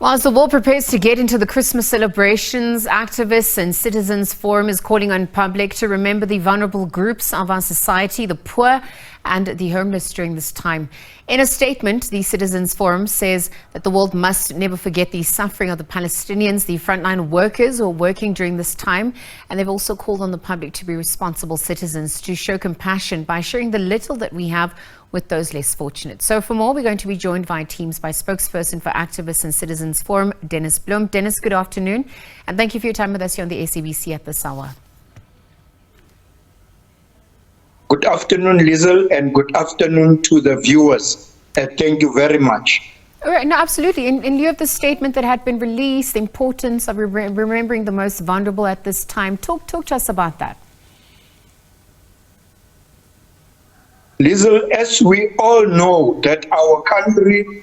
Well, as the world prepares to get into the Christmas celebrations, activists and citizens forum is calling on public to remember the vulnerable groups of our society, the poor and the homeless during this time. In a statement, the Citizens Forum says that the world must never forget the suffering of the Palestinians, the frontline workers who are working during this time. And they've also called on the public to be responsible citizens, to show compassion by sharing the little that we have with those less fortunate. So for more, we're going to be joined via Teams by spokesperson for Activists and Citizens Forum, Bloem. Dennis, good afternoon. And thank you for your time with us here on the SABC at this hour. Good afternoon, Liesl, and good afternoon to the viewers. Thank you very much. All right, no, absolutely. In lieu of the statement that had been released, the importance of remembering the most vulnerable at this time, talk to us about that. Liesl, as we all know that our country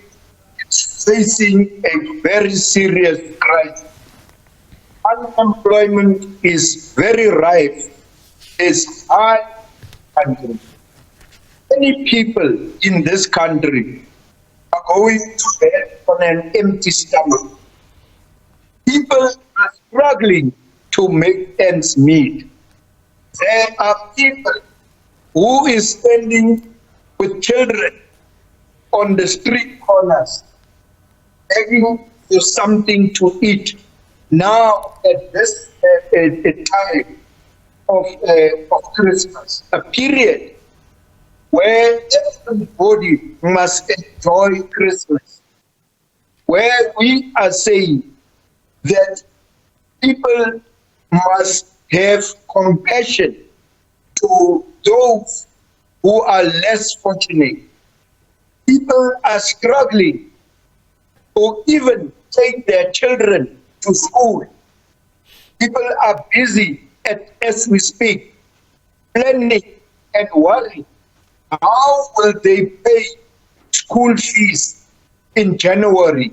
is facing a very serious crisis. Unemployment is very rife, is high. Many people in this country are going to bed on an empty stomach. People are struggling to make ends meet. There are people who is standing with children on the street corners, begging for something to eat. Now at this time of Christmas, a period where everybody must enjoy Christmas, where we are saying that people must have compassion to those who are less fortunate. People are struggling to even take their children to school. People are busy as we speak, planning and worrying. How will they pay school fees in January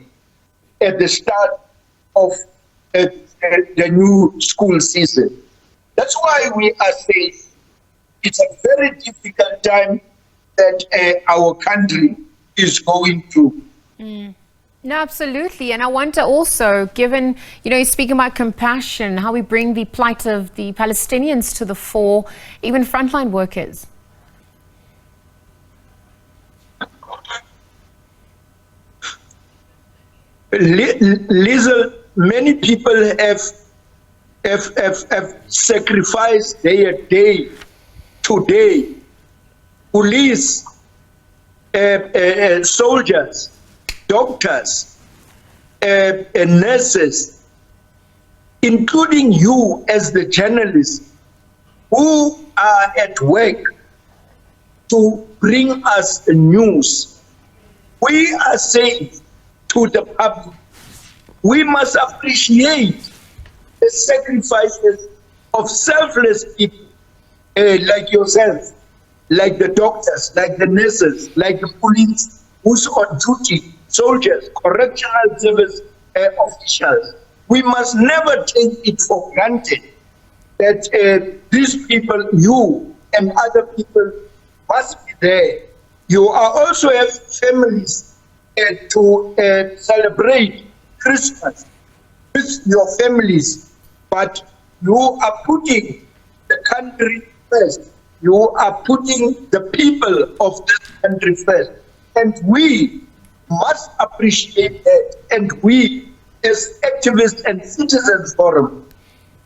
at the start of the new school season? That's why we are saying it's a very difficult time that our country is going through. No, absolutely. And I wonder also, given, you're speaking about compassion, how we bring the plight of the Palestinians to the fore, even frontline workers. Liesl, many people have sacrificed their day today. Police, soldiers, doctors, nurses, including you as the journalists who are at work to bring us news. We are saying to the public, we must appreciate the sacrifices of selfless people like yourself, like the doctors, like the nurses, like the police who's on duty, soldiers, correctional service officials. We must never take it for granted that these people, you and other people, must be there. You are also have families to celebrate Christmas with your families, but you are putting the country first. You are putting the people of this country first. And we must appreciate that. And we, as activists and citizens forum,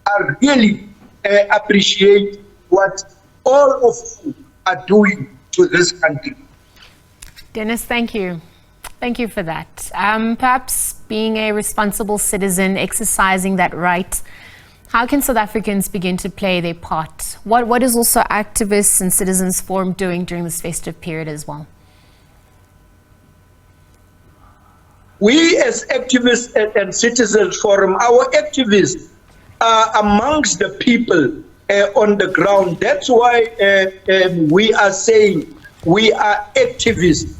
are really appreciate what all of you are doing to this country. Dennis, thank you. Thank you for that. Perhaps being a responsible citizen, exercising that right, how can South Africans begin to play their part? What is also Activists and Citizens Forum doing during this festive period as well? We as Activists and Citizens Forum, our activists are amongst the people on the ground. That's why we are saying we are activists.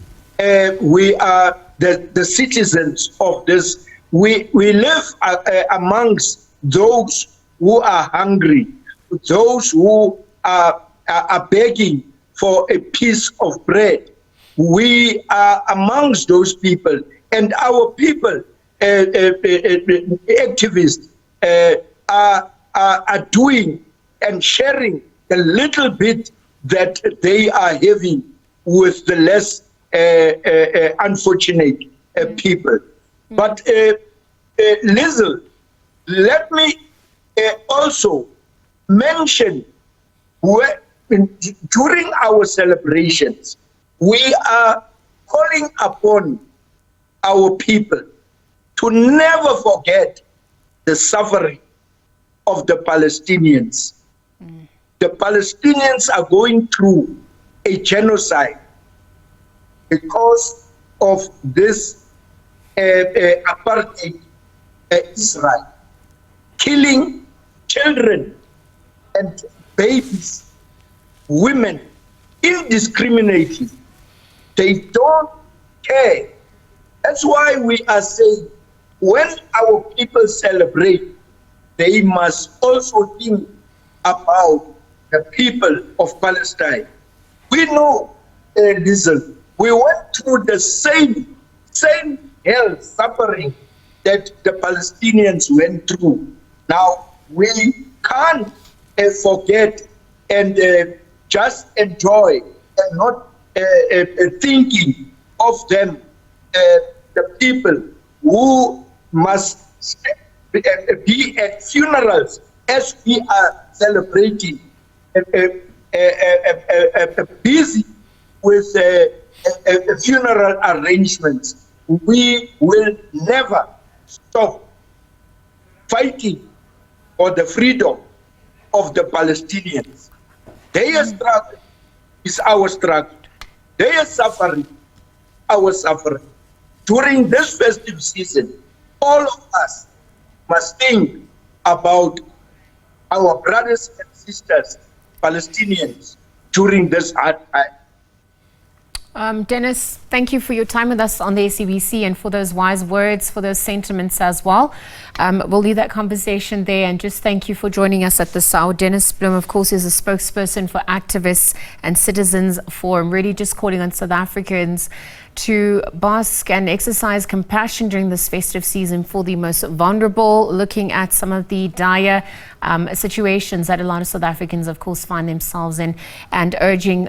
We are the citizens of this. We live amongst those who are hungry, those who are begging for a piece of bread. We are amongst those people, and our people activists are doing and sharing the little bit that they are having with the less unfortunate people. But Lizzle, let me also mention during our celebrations, we are calling upon our people to never forget the suffering of the Palestinians. The Palestinians are going through a genocide because of this apartheid Israel, killing children and babies, women, indiscriminately. They don't care. That's why we are saying when our people celebrate, they must also think about the people of Palestine. We know, listen, we went through the same hell suffering that the Palestinians went through. Now, we can't forget and just enjoy and not thinking of them, the people who must be at funerals as we are celebrating, busy with funeral arrangements. We will never stop fighting for the freedom of the Palestinians. Their struggle is our struggle. Their suffering, our suffering. During this festive season, all of us must think about our brothers and sisters, Palestinians, during this hard time. Dennis, thank you for your time with us on the SABC and for those wise words, for those sentiments as well. We'll leave that conversation there and just thank you for joining us at this hour. Dennis Bloem, of course, is a spokesperson for Activists and Citizens Forum, really just calling on South Africans to bask and exercise compassion during this festive season for the most vulnerable, looking at some of the dire situations that a lot of South Africans, of course, find themselves in, and urging,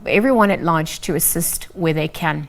everyone at large to assist where they can.